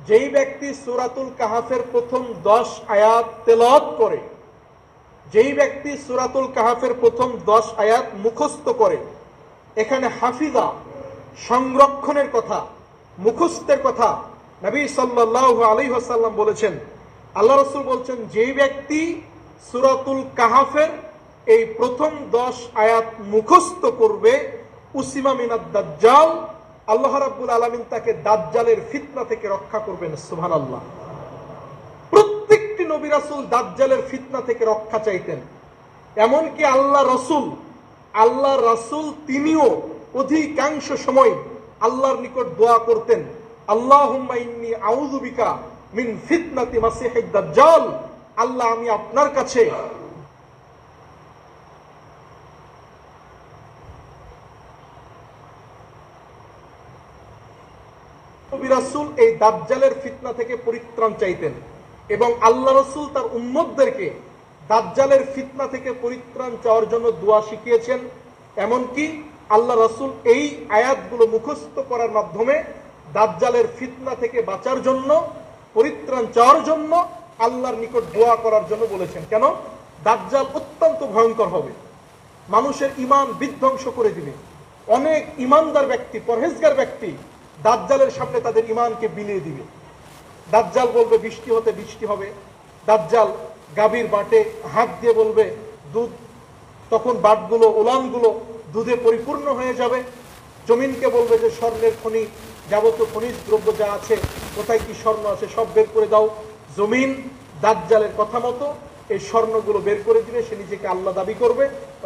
যেই ব্যক্তি সূরাতুল কাহাফের প্রথম 10 আয়াত তেলাওয়াত করে, যেই ব্যক্তি সূরাতুল কাহাফের প্রথম 10 আয়াত মুখস্থ করে, এখানে হাফিজা সংরক্ষণের কথা, মুখস্থের কথা নবী সাল্লাল্লাহু আলাইহি ওয়াসাল্লাম বলেছেন। আল্লাহ রাসূল বলছেন, যেই ব্যক্তি সূরাতুল কাহাফের এই প্রথম 10 আয়াত মুখস্থ করবে, উসিমা মিনাদ দাজ্জাল, আল্লাহ রাব্বুল আলামিন তাকে দাজ্জালের ফিতনা থেকে রক্ষা করবেন। সুবহানাল্লাহ। প্রত্যেকটি নবী রাসূল দাজ্জালের ফিতনা থেকে রক্ষা চাইতেন। এমনকি আল্লাহ রাসূল তিনিও অধিকাংশ সময় আল্লাহর নিকট দোয়া করতেন, আল্লাহুম্মা ইন্নী আউযু বিকা মিন ফিতনাতি মাসিহিদ দাজ্জাল, আল্লাহ আমি আপনার কাছে নবী রাসূল এই দাজ্জালের ফিতনা থেকে পরিত্রাণ চাইতেন এবং আল্লাহ রাসূল তার উম্মতদেরকে দাজ্জালের ফিতনা থেকে পরিত্রাণ চাওয়ার জন্য দোয়া শিখিয়েছেন। এমনকি আল্লাহ রাসূল এই আয়াতগুলো মুখস্থ করার মাধ্যমে দাজ্জালের ফিতনা থেকে বাঁচার জন্য, পরিত্রাণ চাওয়ার জন্য আল্লাহর নিকট দোয়া করার জন্য বলেছেন। কেন? দাজ্জাল অত্যন্ত ভয়ঙ্কর হবে, মানুষের ঈমান বিধ্বংস করে দিবে। অনেক ঈমানদার ব্যক্তি, পরহেজগার ব্যক্তি দাজ্জালের সামনে তাদের ঈমানকে বিলিয়ে দিবে। দাজ্জাল বলবে বৃষ্টি হতে বৃষ্টি হবে, দাজ্জাল গাভীর বাটে হাত দিয়ে বলবে দুধ, তখন বাটগুলো, উলানগুলো দুধে পরিপূর্ণ হয়ে যাবে। জমিনকে বলবে যে স্বর্ণের খনি, যাবতীয় খনিজ দ্রব্য যা আছে, কোথায় কি স্বর্ণ আছে সব বের করে দাও। জমিন দাজ্জালের কথা মতো এই স্বর্ণগুলো বের করে দিবে, সে নিজেকে আল্লাহ দাবি করবে,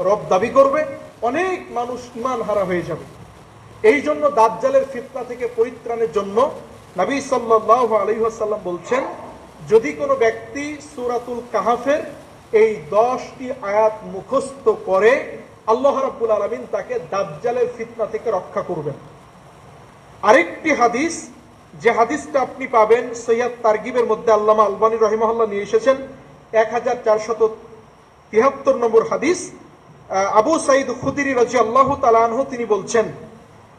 রব দাবি করবে। অনেক মানুষ ঈমান হারা হয়ে যাবে। এই জন্য দাজ্জালের ফিতনা থেকে পরিত্রাণের জন্য নবী সাল্লাল্লাহু আলাইহি ওয়াসাল্লাম বলছেন, যদি কোনো ব্যক্তি সূরাতুল কাহাফের এই 10টি আয়াত মুখস্থ করে, আল্লাহ রাব্বুল আলামিন তাকে দাজ্জালের ফিতনা থেকে রক্ষা করবেন। আরেকটি হাদিস, যে হাদিসটা আপনি পাবেন সহিহ তারগিবের মধ্যে, আল্লামা আলবানী রাহিমাহুল্লাহ নিয়ে এসেছেন 1473 নম্বর হাদিস। আবু সাঈদ খুদরি রাদিয়াল্লাহু তাআলা আনহু তিনি বলছেন,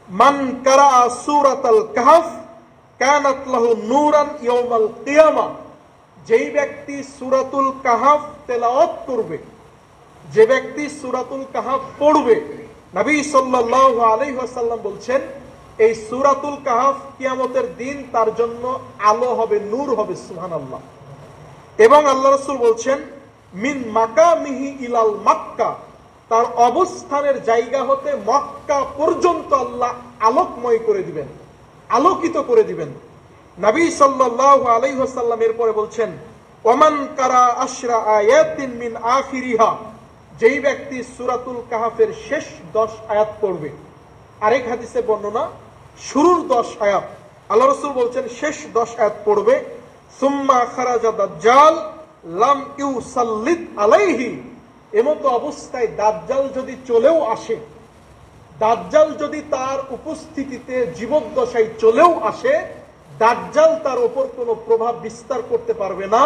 মান কারা সূরাতুল কাহফ কানাত লাহু নূরান ইয়াউমাল কিয়ামা, যেই ব্যক্তি সূরাতুল কাহফ তেলাওয়াত করবে, যে ব্যক্তি সূরাতুল কাহফ পড়বে, নবী সাল্লাল্লাহু আলাইহি ওয়াসাল্লাম বলছেন এই সূরাতুল কাহফ কিয়ামতের দিন তার জন্য আলো হবে, নূর হবে। সুবহানাল্লাহ। এবং আল্লাহ রাসূল বলছেন, মিন মাকামিহি ইলাল মক্কা, তার অবস্থানের জায়গা হতে মক্কা পর্যন্ত আল্লাহ আলোকময় করে দিবেন, আলোকিত করে দিবেন। নবী সাল্লাল্লাহু আলাইহি ওয়াসাল্লাম এরপরে বলছেন, ওমান কারা আশরা আয়াতিন মিন আখিরিহা, যেই ব্যক্তি সূরাতুল কাহফের শেষ 10 আয়াত পড়বে। আরেক হাদিসে বর্ণনা শুরুর 10 আয়াত, আল্লাহ রাসূল বলছেন শেষ 10 আয়াত পড়বে, সুম্মা খারাজা দাজ্জাল লাম ইউসাল্লিত আলাইহি, এমতো অবস্থায় দাজ্জাল যদি চলেও আসে, দাজ্জাল যদি তার উপস্থিতিতে জীবদ্দশায় চলেও আসে, দাজ্জাল তার উপর কোনো প্রভাব বিস্তার করতে পারবে না,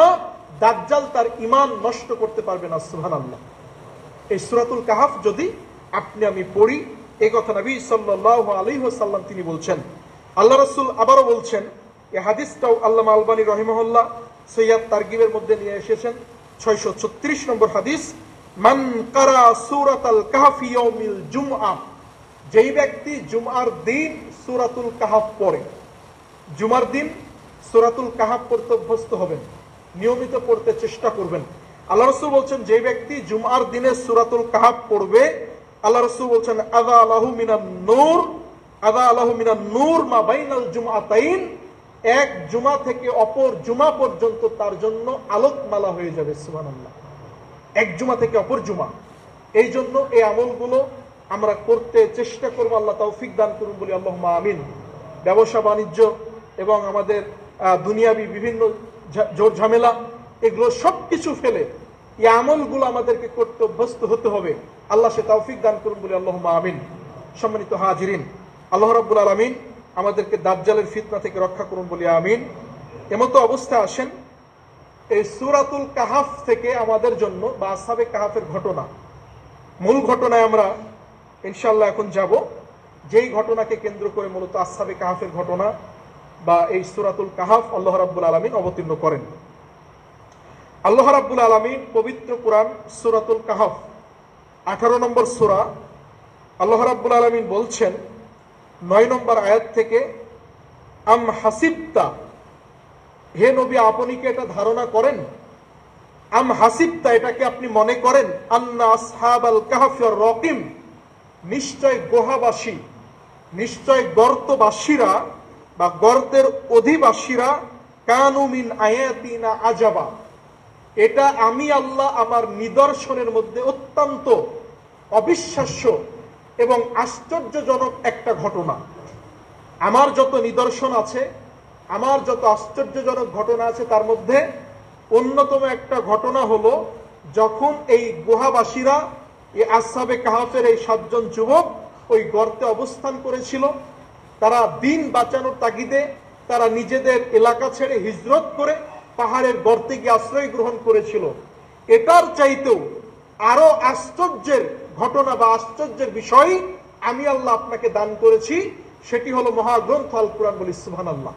দাজ্জাল তার ঈমান নষ্ট করতে পারবে না। সুবহানাল্লাহ। এই সূরাতুল কাহফ যদি আপনি আমি পড়ি, এই কথা নবী সাল্লাল্লাহু আলাইহি ওয়াসাল্লাম তিনি বলছেন। আল্লাহ রাসূল আবারও বলছেন, এই হাদিসটাও আল্লামা আলবানী রাহিমাহুল্লাহ সহিহ তারগিবের মধ্যে নিয়ে এসেছেন 636 নম্বর হাদিস, মান কারা সূরাতুল কাহফ ইয়াউমিল জুমআ, যেই ব্যক্তি জুমআর দিন সূরাতুল কাহফ পড়ে, জুমার দিন সূরাতুল কাহফ পড়তে অভ্যস্ত হবেন, নিয়মিত পড়তে চেষ্টা করবেন। আল্লাহ রাসূল বলছেন, যে ব্যক্তি জুমআর দিনে সূরাতুল কাহফ পড়বে, আল্লাহ রাসূল বলছেন, আযা আলাহু মিনান নূর মা বাইনাল জুমআতাইন, এক জুমা থেকে অপর জুমা পর্যন্ত তার জন্য আলোকমালা হয়ে যাবে। সুবহানাল্লাহ। এক জুমা থেকে অপর জুমা। এই জন্য এই আমলগুলো আমরা করতে চেষ্টা করব, আল্লাহ তৌফিক দান করুন বলি আল্লাহুম্মা আমিন। ব্যবসা বাণিজ্য এবং আমাদের দুনিয়াবি বিভিন্ন জোর ঝামেলা, এগুলো সব কিছু ফেলে এই আমলগুলো আমাদেরকে করতে অভ্যস্ত হতে হবে। আল্লাহ সে তৌফিক দান করুন বলি আল্লাহুম্মা আমিন। সম্মানিত হাজিরিন, আল্লাহ রাব্বুল আলামিন আমাদেরকে দাজ্জালের ফিতনা থেকে রক্ষা করুন বলি আমিন। এমতো অবস্থা আসেন, এই সূরাতুল কাহফ থেকে আমাদের জন্য বা আসহাবে কাহফের ঘটনা, মূল ঘটনায় আমরা ইনশাআল্লাহ এখন যাব, যেই ঘটনাকে কেন্দ্র করে মূলত আসহাবে কাহফের ঘটনা। বা এই সূরাতুল কাহাফ আল্লাহ রাব্বুল আলামিন অবতীর্ণ করেন। আল্লাহ রাব্বুল আলামিন পবিত্র কুরআন সূরাতুল কাহাফ 18 নম্বর সূরা, আল্লাহ রাব্বুল আলামিন বলছেন 9 নম্বর আয়াত থেকে, আম হাসিবতা, হে নবী আপনি কি এটা ধারণা করেন, আম হাসিবতা এটাকে আপনি মনে করেন, আন্না আসহাবাল কাহফি ওয়ার রাকিম, নিশ্চয় গুহাবাসী, নিশ্চয় গর্তবাসীরা বা গর্তের অধিবাসীরা, কানু মিন আয়াতিনা আজাবা, এটা আমি আল্লাহ আমার নিদর্শনের মধ্যে অত্যন্ত অবিশ্বাস্য এবং আশ্চর্যজনক একটা ঘটনা। আমার যত নিদর্শন আছে, আমার যত আশ্চর্যজনক ঘটনা আছে, তার মধ্যে অন্যতম একটা ঘটনা হলো যখন এই গুহাবাসীরা, এই আসহাবে কাহাফের এই 7 জন যুবক ওই গর্তে অবস্থান করেছিল, তারা দিন বাঁচানোর তাগিদে তারা নিজেদের এলাকা ছেড়ে হিজরত করে পাহাড়ের গর্তে গিয়ে আশ্রয় গ্রহণ করেছিল। এটার চাইতেও আরো আশ্চর্যের ঘটনা বা আশ্চর্যের বিষয় আমি আল্লাহ আপনাকে দান করেছি, সেটি হলো মহাগ্রন্থ আল কুরআন। বলি সুবহানাল্লাহ।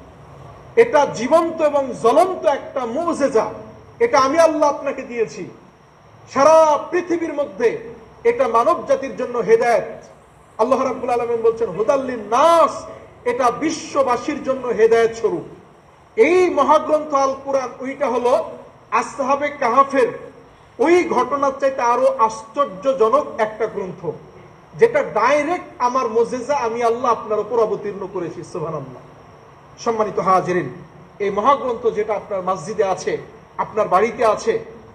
এটা জীবন্ত এবং জ্বলন্ত একটা মুজিজা, এটা আমি আল্লাহ আপনাকে দিয়েছি। সারা পৃথিবীর মধ্যে এটা মানব জাতির জন্য হেদায়েত। আল্লাহ রাব্বুল আলামিন বলছেন হুদাল্লিন নাস, এটা বিশ্ববাসীর জন্য হেদায়েত স্বরূপ। এই মহাগ্রন্থ আল কুরআন ওইটা হলো আসহাবে কাহাফের ওই ঘটনার চাইতে আরো আশ্চর্যজনক একটা গ্রন্থ, যেটা ডাইরেক্ট আমার মুজিজা আমি আল্লাহ আপনার উপর অবতীর্ণ করেছি। সুবহানাল্লাহ। সম্মানিত হাজিরিন, এই মহাগ্রন্থ যেটা আপনার মসজিদে আছে, আপনার বাড়িতে আছে,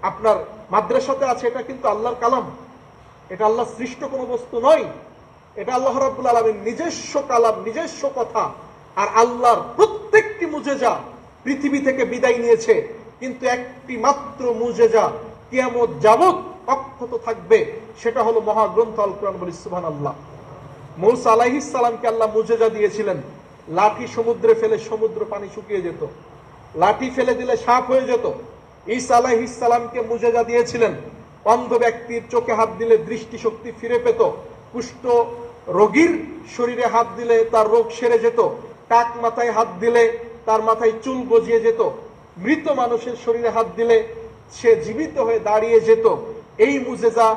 আপনার মাদ্রাসাতে আছে, এটা কিন্তু আল্লাহর কালাম। এটা আল্লাহ সৃষ্ট কোনো বস্তু নয়, এটা আল্লাহ রাব্বুল আলামিন নিজস্ব কালাম, নিজস্ব কথা। আর আল্লাহর প্রত্যেকটি মুজিজা পৃথিবী থেকে বিদায় নিয়েছে, কিন্তু একটি মাত্র মুজিজা কিয়ামত যাবত অক্ষত থাকবে, সেটা হলো মহাগ্রন্থ আল কুরআন। বলি সুবহানাল্লাহ। মূসা আলাইহিস সালামকে আল্লাহ মুজিজা দিয়েছিলেন, লাঠি সমুদ্রে ফেলে সমুদ্র পানি শুকিয়ে যেত, লাঠি ফেলে দিলে সাপ হয়ে যেত। ঈসা আলাইহিস সালামকে মুজিজা দিয়েছিলেন, অন্ধ ব্যক্তির চোখে হাত দিলে দৃষ্টিশক্তি ফিরে পেত, কুষ্ঠ রোগীর শরীরে হাত দিলে তার রোগ সেরে যেত, টাক মাথায় হাত দিলে তার মাথায় চুল গজিয়ে যেত, মৃত মানুষের শরীরে হাত দিলে সে জীবিত হয়ে দাঁড়িয়ে যেত। এই মুজিজা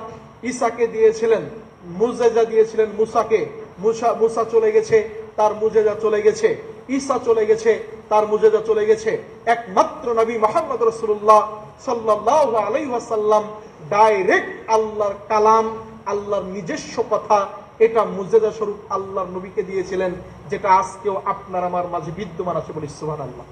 ঈসাকে দিয়েছিলেন, মুজিজা দিয়েছিলেন মুসাকে। মুসা চলে গেছে, তার মুজিজা চলে গেছে। ঈসা চলে গেছে, তার মুজিজা চলে গেছে। একমাত্র নবী মুহাম্মদ রাসূলুল্লাহ সাল্লাল্লাহু আলাইহি ওয়াসাল্লাম ডাইরেক্ট আল্লাহর কালাম, আল্লাহর নিজস্ব কথা, এটা মুজিজা স্বরূপ আল্লাহর নবীকে দিয়েছিলেন, যেটা আজকেও আপনার আমার মাঝে বিদ্যমান আছে। বলি সুবহানাল্লাহ।